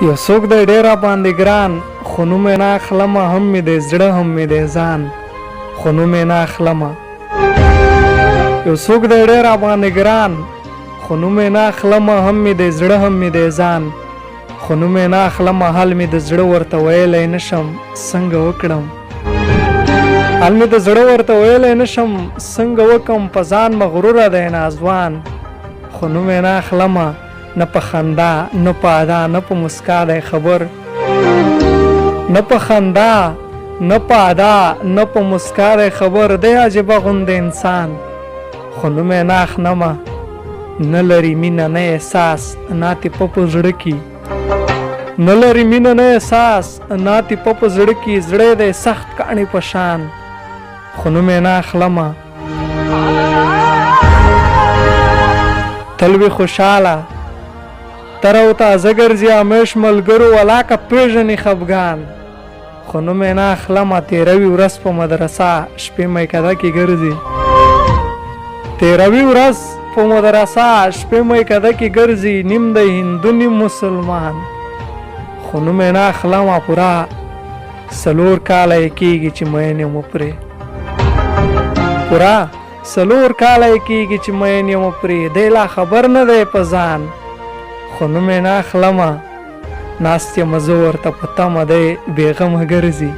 یو څوک دی ډېر باندې ګران، خو نوم یې نه اخلمه، هم مې دی زړه هم مې دی ځان، خو نوم یې نه اخلمه. یو څوک دی ډېر باندې ګران، خو نوم یې نه اخلمه، هم مې دی زړه هم مې دی ځان، خو نوم یې نه اخلمه. حال مې د زړه ورته ویلی نشم، څنګه وکړم؟ حال مې د زړه ورته ویلی نشم، څنګه وکم؟ په ځان مغروره دی نازوان، خو نوم یې نه اخلمه. نه په خندا نه په ادا نه په مسکا دی خبر، نه په خندا نه په ادا نه په مسکا دی خبر. دی عجیبه غوندې انسان، خو نوم یې نه اخلمه. نه لري مینه نه احساس، ناتې په زړه کې، نه لري مینه نه احساس، ناتې په زړه کې. زړه دی سخت کاڼي په شان، خو نوم یې نه اخلمه. تل وي خوشحاله تر او تازه ګرځي، همیش ملګرو ولاکه پېژني خفګان، خو نوم یې نه اخلمه. تېروي ورځ په مدرسه، شپې میکده کې ګرځي. تېروي ورځ په مدرسه، شپې میکده کې ګرځي. نیم دی هندو نیم مسلمان، خو نوم یې نه اخلمه. پوره 4 کاله یې کېږي چې مین یم پرې، پوره 4 کاله یې کېږي چې مین یم پرې. دی لا خبر نه دی په ځان، خو نوم یې نه اخلمه. ناست یم زه ورته په تمه، دی بېغمه ګرځي.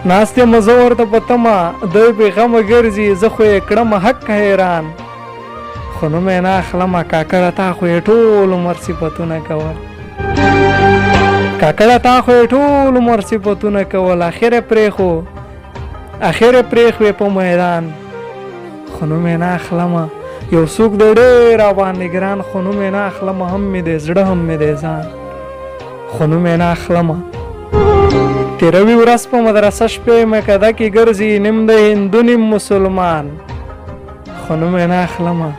ناست یم زه ورته په تمه، دی بېغمه ګرځي. زه خو یې کړمه حق حیران، خو نوم یې نه اخلمه. کاکړه تا خو یې ټول عمر صفتونه کول، کاکړه تا خو یې ټول عمر صفتونه کول. اخر یې پرېښوې په میدان، خو نوم یې نه اخلمه. یو څوک دی ډېر باندې ګران، خو نوم یې نه اخلمه. هم مې دی زړه هم مې دی ځان، خو نوم یې نه اخلمه. تېروي ورځ په مدرسه، شپې میکده کې ګرځي. نیم دی هندو نیم مسلمان، خو نوم یې نه اخلمه.